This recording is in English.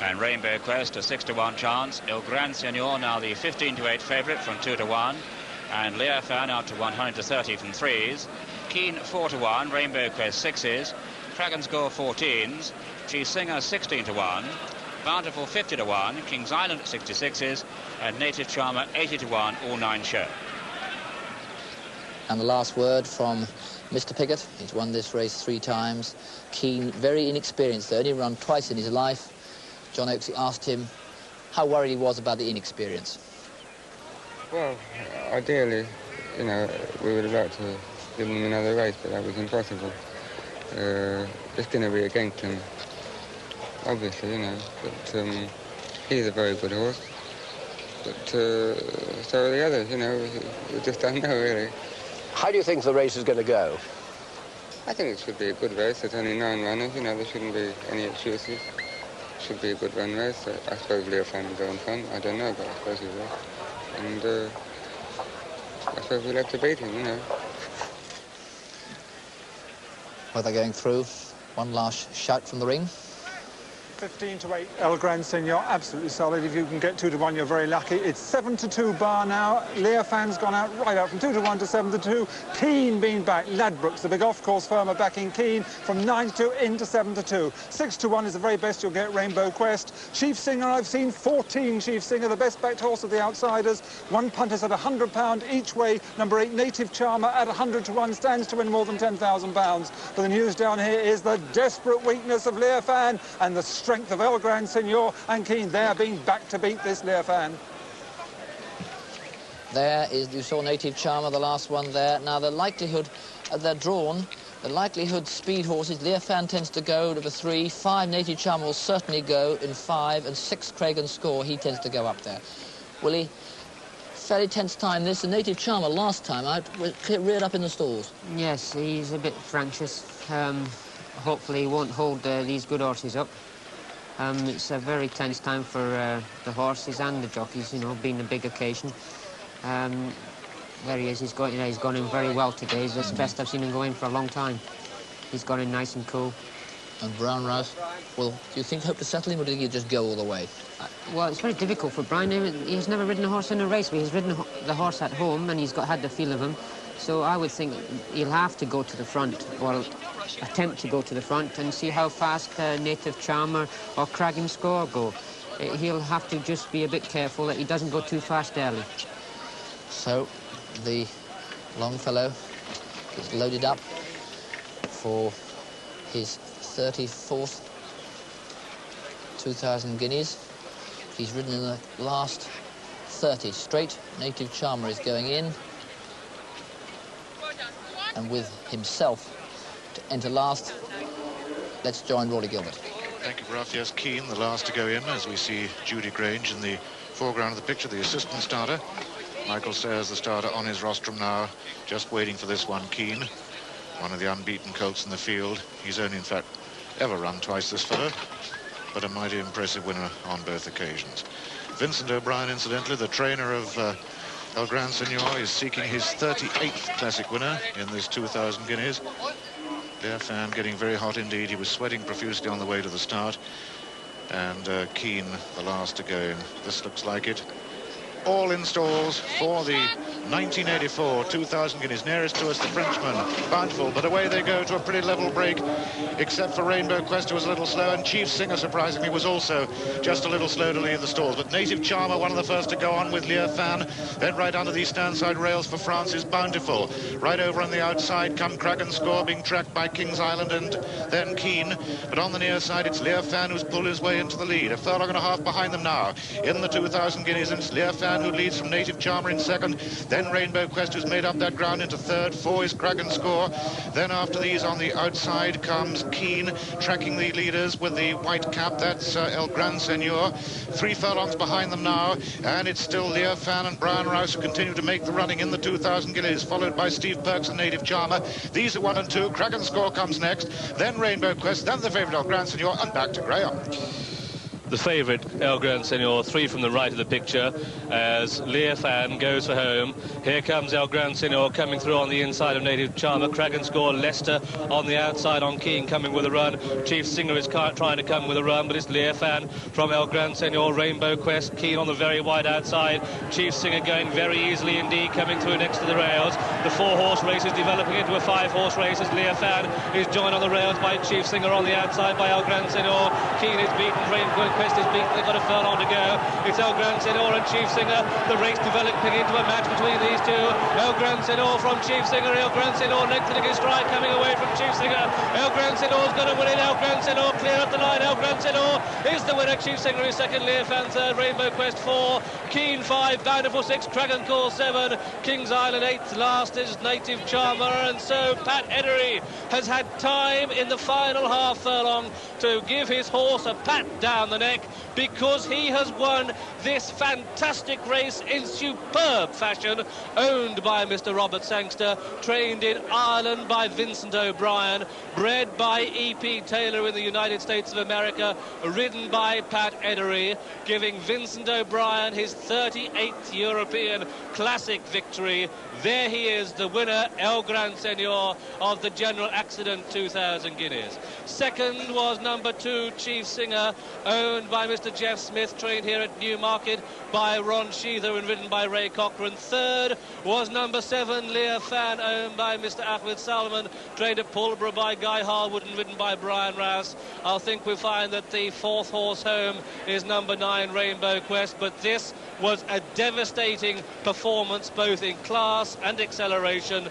And Rainbow Quest a 6-to-1 chance. El Gran Senor now the 15-to-8 favourite from 2-to-1. And Leofan out to 130 from 3s. Keen 4-to-1. Rainbow Quest 6s. Dragon Score 14s. Chief Singer 16-to-1. Bountiful 50-to-1. King's Island 66s. And Native Charmer 80-to-1. All 9 show. And the last word from Mr. Piggott. He's won this race 3 times. Keen, very inexperienced, though. Only run twice in his life. John Oakesy asked him how worried he was about the inexperience. Well, ideally, you know, we would have liked to give him another race, but that was impossible. It's going to be against him, obviously, you know. But he's a very good horse. But so are the others, you know. We just don't know, really. How do you think the race is going to go? I think it should be a good race. There's only 9 runners, you know. There shouldn't be any excuses. Should be a good run race. I suppose Leofan will go in front. I don't know, but I suppose he will. And I suppose we'll have to beat him, you know. Well, they're going through. One last shout from the ring. 15-to-8, El Gran Senor, absolutely solid. If you can get 2-to-1, you're very lucky. It's 7-to-2 bar now. Leofan's gone out right out from 2-to-1 to 7-to-2. Keen being back. Ladbrokes, the big off-course firm, are backing Keen from 9-to-2 into 7-to-2. 6-to-1 is the very best you'll get, Rainbow Quest. Chief Singer, I've seen 14 Chief Singer, the best backed horse of the outsiders. One punter's at £100 each way. Number 8, Native Charmer, at 100-to-1, stands to win more than £10,000. But the news down here is the desperate weakness of Leofan and the strength of El Gran Senor and Keen. They're being back to beat this Leofan. There is, you saw Native Charmer, the last one there. Now, the likelihood, they're drawn. The likelihood speed horses, Leofan tends to go number 3, 5 Native Charmer will certainly go in 5, and 6 Craig and Score, he tends to go up there. Willie, fairly tense time this. The Native Charmer last time out was reared up in the stalls. Yes, he's a bit fractious. Hopefully he won't hold these good horses up. It's a very tense time for the horses and the jockeys, you know, being a big occasion. There he is, he's gone in very well today. He's the best I've seen him go in for a long time. He's gone in nice and cool. And Brown Rouse, well, do you think hope to settle him, or do you think he'll just go all the way? Well, it's very difficult for Brian. He's never ridden a horse in a race, but he's ridden the horse at home, and he's had the feel of him. So I would think he'll have to go to the front, or attempt to go to the front, and see how fast Native Charmer or Craig and Score go. He'll have to just be a bit careful that he doesn't go too fast early. So the Longfellow is loaded up for his 34th 2,000 guineas. He's ridden in the last 30 straight. Native Charmer is going in, and with himself to enter last, let's join Rory Gilbert. Thank you, Ruff. Yes, Keen, the last to go in, as we see Judy Grange in the foreground of the picture, the assistant starter. Michael Sayers, the starter, on his rostrum now, just waiting for this one, Keen, one of the unbeaten colts in the field. He's only, in fact, ever run twice, this fellow, but a mighty impressive winner on both occasions. Vincent O'Brien, incidentally, the trainer of El Gran Senor, is seeking his 38th classic winner in this 2,000 guineas. Leofan getting very hot indeed. He was sweating profusely on the way to the start. And Keen, the last to go in. This looks like it. All in stalls for the 1984 2,000 guineas. Nearest to us, the Frenchman, Bountiful, but away they go to a pretty level break, except for Rainbow Quest, who was a little slow, and Chief Singer, surprisingly, was also just a little slow to leave the stalls. But Native Charmer, one of the first to go on with Leofan. Then right under these stand-side rails for France is Bountiful. Right over on the outside come Craig and Score, being tracked by King's Island and then Keen. But on the near side, it's Leofan who's pulled his way into the lead. A furlong and a half behind them now in the 2,000 guineas, and it's Leofan who leads from Native Charmer in second. Then Rainbow Quest, who's made up that ground, into third. 4 is Craig and Score. Then after these on the outside comes Keen, tracking the leaders with the white cap. That's El Gran Senor. 3 furlongs behind them now, and it's still Leofan and Brian Rouse who continue to make the running in the 2,000 guineas, followed by Steve Perks and Native Charmer. These are 1 and 2. Craig and Score comes next, then Rainbow Quest, then the favourite El Gran Senor, and back to Graham. the favourite, El Gran Senor, 3 from the right of the picture, as Leofan goes for home. Here comes El Gran Senor coming through on the inside of Native Charmer. Cragen score, Leicester on the outside on Keane coming with a run. Chief Singer is trying to come with a run, but it's Leofan from El Gran Senor. Rainbow Quest, Keane on the very wide outside. Chief Singer going very easily indeed, coming through next to the rails. The 4-horse race is developing into a 5-horse race as Leofan is joined on the rails by Chief Singer on the outside by El Gran Senor. Keane is beaten, Rainbow Quest is beaten, they've got a furlong to go. It's El Gran Senor and Chief Singer. The race developing into a match between these two. El Gran Senor from Chief Singer. El Gran Senor lengthening his stride, coming away from Chief Singer. El Gran Senor's going to win it. El Gran Senor clear up the line. El Gran Senor is the winner. Chief Singer is second. Leofan third. Rainbow Quest 4. Keane 5. Bountiful 6. Cragen Call 7. King's Island 8th. Last is Native Charmer. And so Pat Edery has had time in the final half furlong to give his horse a pat down the neck, because he has won this fantastic race in superb fashion, owned by Mr. Robert Sangster, trained in Ireland by Vincent O'Brien, bred by E.P. Taylor in the United States of America, ridden by Pat Edery, giving Vincent O'Brien his 38th European Classic victory. There he is, the winner, El Gran Senor, of the General Accident 2,000 guineas. Second was number 2, Chief Singer, owned by Mr. Jeff Smith, trained here at Newmarket by Ron Sheether and ridden by Ray Cochrane. Third was number 7, Leofan, owned by Mr. Ahmed Salman, trained at Pulborough by Guy Harwood and ridden by Brian Rouse. I think we find that the 4th horse home is number 9, Rainbow Quest, but this was a devastating performance both in class and acceleration.